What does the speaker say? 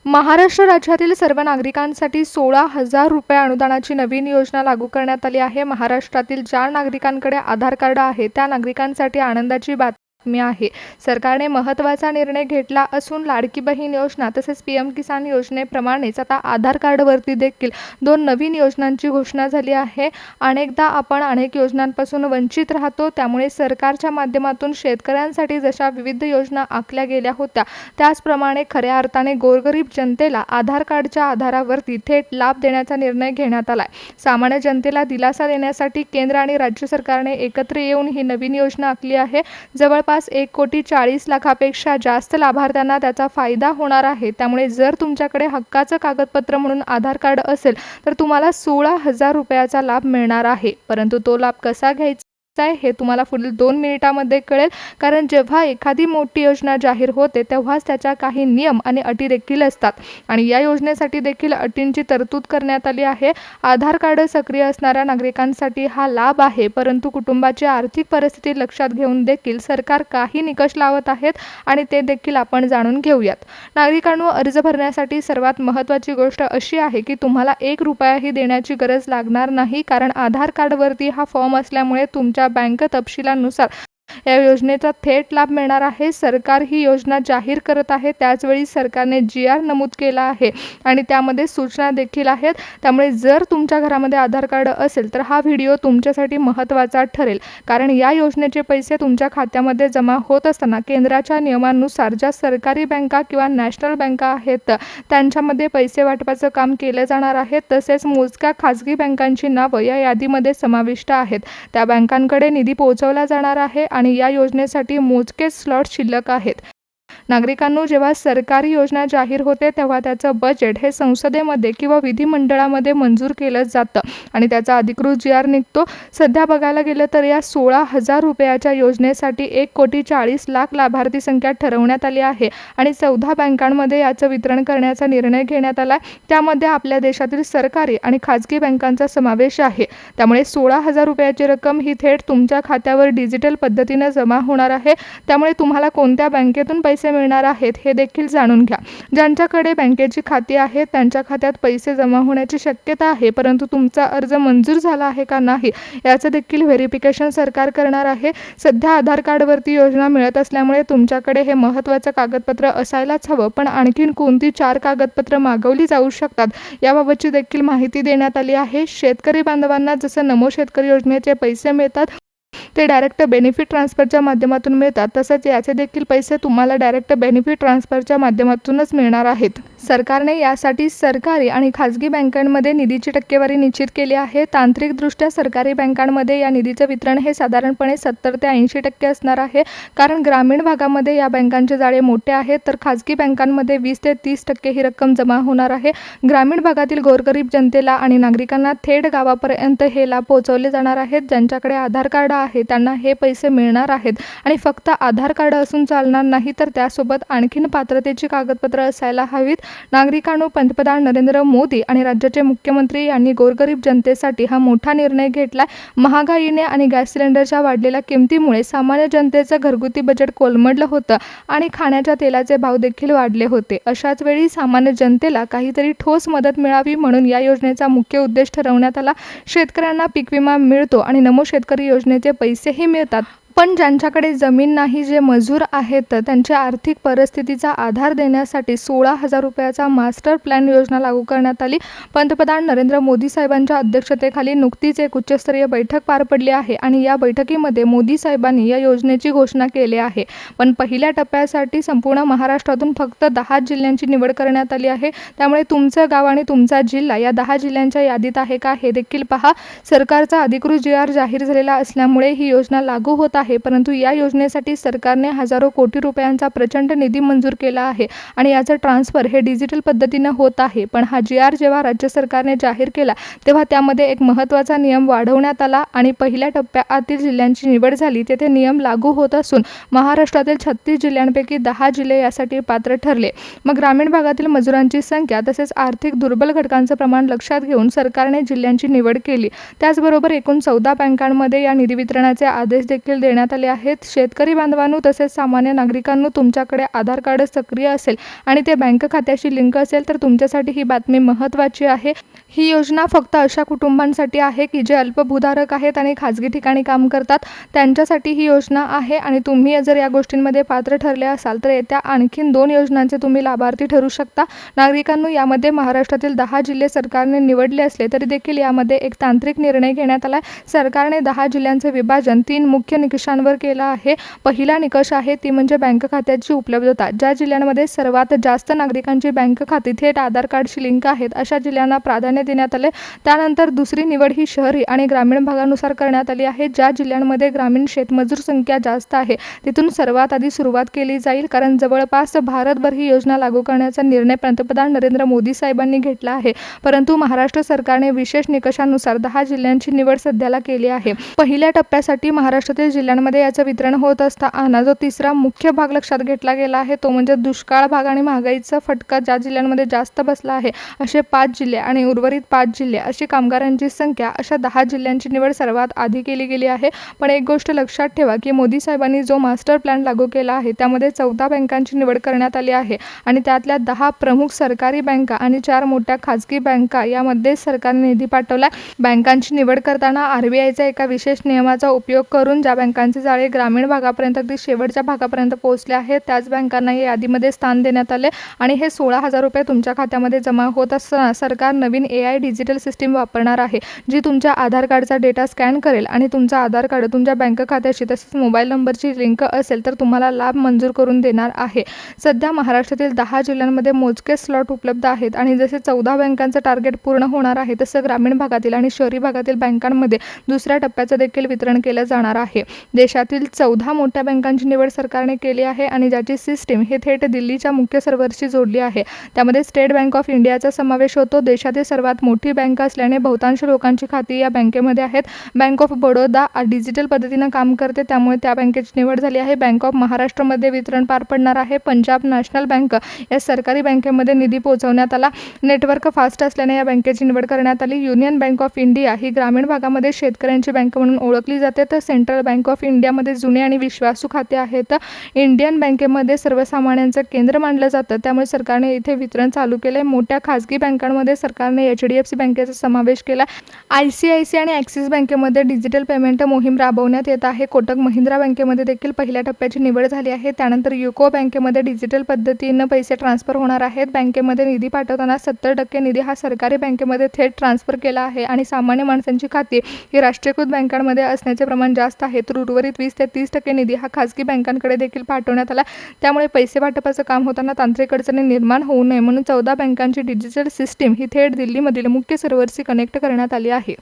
महाराष्ट्र राज्यातील सर्व नागरिकांसाठी 16,000 रुपये अनुदानाची नवीन योजना लागू करण्यात आली आहे. महाराष्ट्रातील ज्या नागरिकांकडे आधार कार्ड आहे त्या नागरिकांसाठी आनंदाची बातमी आहे. सरकारने महत्त्वाचा निर्णय घेतला असून लाडकी बहीण योजना तसेच पीएम किसान योजनेप्रमाणेच आता आधार कार्डवरती देखील 2 नवीन योजनांची घोषणा झाली आहे. अनेकदा आपण अनेक योजनांपासून वंचित राहतो, त्यामुळे सरकारच्या माध्यमातून शेतकऱ्यांसाठी जशा विविध योजना आखल्या गेल्या होत्या त्याचप्रमाणे खऱ्या अर्थाने गोरगरीब जनतेला आधार कार्डच्या आधारावरती थेट लाभ देण्याचा निर्णय घेण्यात आलाय. सामान्य जनतेला दिलासा देण्यासाठी केंद्र आणि राज्य सरकारने एकत्र येऊन ही नवीन योजना आखली आहे. जवळपास 1,40,00,000पेक्षा जास्त लाभार्थ्यांना त्याचा फायदा होणार आहे. त्यामुळे जर तुमच्याकडे हक्काचं कागदपत्र म्हणून आधार कार्ड असेल तर तुम्हाला 16,000 रुपयाचा लाभ मिळणार आहे. परंतु तो लाभ कसा घ्यायचा हे तुम्हाला पुढील 2 मिनिटांमध्ये कळेल, कारण जेव्हा एखादी मोठी योजना जाहीर होते तेव्हाच त्याच्या काही नियम आणि अटी देखील असतात आणि या योजनेसाठी देखील अटींची तरतूद करण्यात आली आहे. आधार कार्ड सक्रिय असणाऱ्या नागरिकांसाठी हा लाभ आहे, परंतु कुटुंबाची आर्थिक परिस्थिती लक्षात घेऊन देखील सरकार काही निकष लावत आहेत आणि ते देखील आपण जाणून घेऊयात. नागरिकांनो, अर्ज भरण्यासाठी सर्वात महत्त्वाची गोष्ट अशी आहे की तुम्हाला 1 रुपयाही देण्याची गरज लागणार नाही, कारण आधार कार्डवरती हा फॉर्म असल्यामुळे तुमच्या बँक तपशिलानुसार या योजनेचा थेट लाभ मिळणार आहे. सरकार ही योजना जाहीर करत आहे, त्याचवेळी सरकारने GR नमूद केला आहे आणि त्यामध्ये सूचना देखील आहेत. त्यामुळे जर तुमच्या घरामध्ये आधार कार्ड असेल तर हा व्हिडिओ तुमच्यासाठी महत्त्वाचा ठरेल, कारण या योजनेचे पैसे तुमच्या खात्यामध्ये जमा होत असताना केंद्राच्या नियमांनुसार ज्या सरकारी बँका किंवा नॅशनल बँका आहेत त्यांच्यामध्ये पैसे वाटपाचं काम केलं जाणार आहे. तसेच मोजक्या खाजगी बँकांची नावं या यादीमध्ये समाविष्ट आहेत. त्या बँकांकडे निधी पोहोचवला जाणार आहे आणि या योजनेसाठी मोजकेच स्लॉट शिल्लक आहेत. नागरिकांनो, जेव्हा सरकारी योजना जाहीर होते तेव्हा त्याचं बजेट हे संसदेमध्ये किंवा विधिमंडळामध्ये मंजूर केलं जातं आणि त्याचा अधिकृत GR निघतो. सध्या बघायला गेलं तर या 16,000 रुपयाच्या योजनेसाठी 1,40,00,000 लाभार्थी संख्या ठरवण्यात आली आहे आणि 14 बँकांमध्ये याचं वितरण करण्याचा निर्णय घेण्यात आला. त्यामध्ये आपल्या देशातील सरकारी आणि खाजगी बँकांचा समावेश आहे. त्यामुळे 16,000 रुपयाची रक्कम ही थेट तुमच्या खात्यावर डिजिटल पद्धतीने जमा होणार आहे. त्यामुळे तुम्हाला कोणत्या बँकेतून पैसे मिळणार आहेत हे देखील जाणून घ्या. ज्यांच्याकडे बँकेची खाती आहेत त्यांच्या खात्यात पैसे जमा होण्याची शक्यता आहे, परंतु तुमचा अर्ज मंजूर झाला आहे का नाही याचं देखील व्हेरिफिकेशन सरकार करणार आहे. सध्या आधार कार्डवरती योजना मिळत असल्यामुळे तुमच्याकडे हे महत्त्वाचं कागदपत्र असायलाच हवं, पण आणखीन कोणती 4 कागदपत्र मागवली जाऊ शकतात याबाबतची देखील माहिती देण्यात आली आहे. शेतकरी बांधवांना जसं नमो शेतकरी योजनेचे पैसे मिळतात ते डायरेक्ट बेनिफिट ट्रान्सफरच्या माध्यमातून मिळतात, तसंच याचे देखील पैसे तुम्हाला डायरेक्ट बेनिफिट ट्रान्सफरच्या माध्यमातूनच मिळणार आहेत. सरकारने यासाठी सरकारी आणि खाजगी बँकांमध्ये निधीची टक्केवारी निश्चित केली आहे. तांत्रिकदृष्ट्या सरकारी बँकांमध्ये या निधीचं वितरण हे साधारणपणे 70 ते 80% असणार आहे, कारण ग्रामीण भागामध्ये या बँकांचे जाळे मोठे आहेत, तर खाजगी बँकांमध्ये 20 ते 30% ही रक्कम जमा होणार आहे. ग्रामीण भागातील गोरगरीब जनतेला आणि नागरिकांना थेट गावापर्यंत हे लाभ पोहोचवले जाणार आहेत. ज्यांच्याकडे आधार कार्ड आहे त्यांना हे पैसे मिळणार आहेत आणि फक्त आधार कार्ड असून चालणार नाही, तर त्यासोबत आणखीन पात्रतेची कागदपत्र असायला हवीत. नागरिकांनो, पंतप्रधान नरेंद्र मोदी आणि राज्याचे मुख्यमंत्री यांनी गोरगरीब जनतेसाठी हा मोठा निर्णय घेतलाय. महागाईने आणि गॅस सिलेंडरच्या वाढलेल्या किमतीमुळे सामान्य जनतेचं घरगुती बजेट कोलमडलं होतं आणि खाण्याच्या तेलाचे भाव देखील वाढले होते. अशाच वेळी सामान्य जनतेला काहीतरी ठोस मदत मिळावी म्हणून या योजनेचा मुख्य उद्देश ठरवण्यात आला. शेतकऱ्यांना पीक विमा मिळतो आणि नमो शेतकरी योजनेचे पैसेही मिळतात, पण ज्यांच्याकडे जमीन नाही, जे मजूर आहेत, त्यांच्या आर्थिक परिस्थितीचा आधार देण्यासाठी 16,000 रुपयाचा मास्टर प्लॅन योजना लागू करण्यात आली. पंतप्रधान नरेंद्र मोदी साहेबांच्या अध्यक्षतेखाली नुकतीच एक उच्चस्तरीय बैठक पार पडली आहे आणि या बैठकीमध्ये मोदी साहेबांनी या योजनेची घोषणा केली आहे. पण पहिल्या टप्प्यासाठी संपूर्ण महाराष्ट्रातून फक्त 10 जिल्ह्यांची निवड करण्यात आली आहे. त्यामुळे तुमचं गाव आणि तुमचा जिल्हा या 10 जिल्ह्यांच्या यादीत आहे का हे देखील पहा. सरकारचा अधिकृत GR जाहीर झालेला असल्यामुळे ही योजना लागू होत आहे, परंतु या योजनेसाठी सरकारने हजारो कोटी रुपयांचा प्रचंड निधी मंजूर केला आहे आणि याचं ट्रान्सफर हे डिजिटल पद्धतीने होत आहे. पण हा GR जेव्हा राज्य सरकारने जाहीर केला तेव्हा त्यामध्ये एक महत्त्वाचा नियम वाढवण्यात आला आणि पहिल्या टप्प्यातील जिल्ह्यांची निवड झाली. तेथे नियम लागू होत असून महाराष्ट्रातील 36 जिल्ह्यांपैकी 10 जिल्हे यासाठी पात्र ठरले. मग ग्रामीण भागातील मजुरांची संख्या तसेच आर्थिक दुर्बल घटकांचं प्रमाण लक्षात घेऊन सरकारने जिल्ह्यांची निवड केली. त्याचबरोबर एकूण 14 बँकांमध्ये या निधी वितरणाचे आदेश देखील देण्यात देण्यात आले आहेत। शेतकरी बांधवांनो तसेच सामान्य नागरिकांनो, तुमच्याकडे आधार कार्ड सक्रिय असेल आणि ते बँक खात्याशी लिंक असेल तर तुमच्यासाठी ही बातमी महत्त्वाची आहे। ही योजना फक्त अशा कुटुंबांसाठी आहे की जे अल्पभूधारक आहेत आणि खाजगी ठिकाणी काम करतात, त्यांच्यासाठी ही योजना आहे। आणि तुम्ही जर या गोष्टींमध्ये पात्र ठरले असाल तर येत्या आणखीन 2 योजनांचे तुम्ही लाभार्थी ठरू शकता। नागरिकांनो, यामध्ये महाराष्ट्रातील 10 जिल्हे सरकारने निवडले असले तरी देखील यामध्ये एक तांत्रिक निर्णय घेण्यात आला। सरकारने 10 जिल्ह्यांचे विभाजन 3 मुख्य निकषांवर केलं आहे। पहिला निकष आहे ती म्हणजे बँक खात्याची उपलब्धता। ज्या जिल्ह्यांमध्ये सर्वात जास्त नागरिकांची बँक खाती थेट आधार कार्डशी लिंक आहेत अशा जिल्ह्यांना प्राधान्य देण्यात आले। त्यानंतर दुसरी निवड ही शहरी आणि ग्रामीण भागानुसार करण्यात आली आहे। ज्या जिल्ह्यांमध्ये ग्रामीण शेतमजूर संख्या जास्त आहे तिथून सर्वात आधी सुरुवात केली जाईल, कारण जवळपास भारतभर ही योजना लागू करण्याचा निर्णय पंतप्रधान नरेंद्र मोदी साहेबांनी घेतला आहे। परंतु महाराष्ट्र सरकारने विशेष निकषानुसार 10 जिल्ह्यांची निवड सध्याला केली आहे। पहिल्या टप्प्यासाठी महाराष्ट्रातील जिल्ह्यांमध्ये याचं वितरण होत असताना जो तिसरा मुख्य भाग लक्षात घेतला गेला आहे तो म्हणजे दुष्काळ भाग आणि महागाईचा फटका ज्या जिल्ह्यांमध्ये जास्त बसला आहे असे 5 जिल्हे आणि उर्वरित 5 जिल्हे अशी कामगारांची संख्या अशा 10 जिल्ह्यांची निवड सर्वात आधी केली गेली आहे। पण एक गोष्ट लक्षात ठेवा की मोदी साहेबांनी जो मास्टर प्लॅन लागू केला आहे त्यामध्ये 14 बँकांची निवड करण्यात आली आहे आणि त्यातल्या 10 प्रमुख सरकारी बँका आणि 4 मोठ्या खाजगी बँका यामध्ये सरकारने निधी पाठवला। बँकांची निवड करताना RBIच्या एका विशेष नियमाचा उपयोग करून ज्या बँकांचे जाळे ग्रामीण भागापर्यंत अगदी शेवटच्या भागापर्यंत पोहोचले आहेत त्याच बँकांना या यादीमध्ये स्थान देण्यात आले आणि हे 16,000 रुपये तुमच्या खात्यामध्ये जमा होत असताना सरकार नवीन AI डिजिटल सिस्टीम वापरणार आहे जी तुमच्या आधार कार्डचा डेटा स्कॅन करेल आणि तुमचा आधार कार्ड तुमच्या बँक खात्याशी तसेच मोबाईल नंबरची लिंक असेल तर तुम्हाला लाभ मंजूर करून देणार आहे। सध्या महाराष्ट्रातील 10 जिल्ह्यांमध्ये मोजके स्लॉट उपलब्ध आहेत आणि जसे 14 बँकांचं टार्गेट पूर्ण होणार आहे तसं ग्रामीण भागातील आणि शहरी भागातील बँकांमध्ये दुसऱ्या टप्प्याचं देखील वितरण केलं जाणार आहे। देशातील 14 मोठ्या बँकांची निवड सरकारने केली आहे आणि ज्याची सिस्टीम हे थेट दिल्लीच्या मुख्य सर्व्हरशी जोडली आहे। त्यामध्ये स्टेट बँक ऑफ इंडियाचा समावेश होतो। देशातील सर्वात मोठी बँक असल्याने बहुतांश लोकांची खाती या बँकेमध्ये आहेत। बँक ऑफ बडोदा डिजिटल पद्धतीने काम करते त्यामुळे त्या बँकेची निवड झाली आहे। बँक ऑफ महाराष्ट्रमध्ये वितरण पार पडणार आहे। पंजाब नॅशनल बँक या सरकारी बँकेमध्ये निधी पोहोचवण्यात आला। नेटवर्क फास्ट असल्याने या बँकेची निवड करण्यात आली। युनियन बँक ऑफ इंडिया ही ग्रामीण भागामध्ये शेतकऱ्यांची बँक म्हणून ओळखली जाते तर सेंट्रल बँक ऑफ इंडियामध्ये जुने आणि विश्वासू खाते आहेत। इंडियन बँकेमध्ये सर्वसामान्यांचं केंद्र मानलं जातं त्यामुळे सरकारने इथे वितरण चालू केले। मोठ्या खाजगी बँकांमध्ये सरकारने HDFC बँकेचा समावेश केला। ICICI आणि ॲक्सिस बँकेमध्ये डिजिटल पेमेंट मोहीम राबवण्यात येत आहे। कोटक महिंद्रा बँकेमध्ये देखील पहिल्या टप्प्याची निवड झाली आहे। त्यानंतर युको बँकेमध्ये डिजिटल पद्धतीने पैसे ट्रान्सफर होणार आहेत। बँकेमध्ये निधी पाठवताना 70% निधी हा सरकारी बँकेमध्ये थेट ट्रान्सफर केला आहे आणि सामान्य माणसांची खाती ही राष्ट्रीयकृत बँकांमध्ये असण्याचे प्रमाण जास्त आहे तर उर्वरित 20 ते 30% निधी हा खाजगी बँकांकडे देखील पाठवण्यात आला। त्यामुळे पैसे वाटपाचं काम होताना तांत्रिक अडचणी निर्माण होऊ नये म्हणून 14 बँकांची डिजिटल सिस्टीम ही थेट दिल्लीमधील मुख्य सर्व्हरशी कनेक्ट करण्यात आली आहे।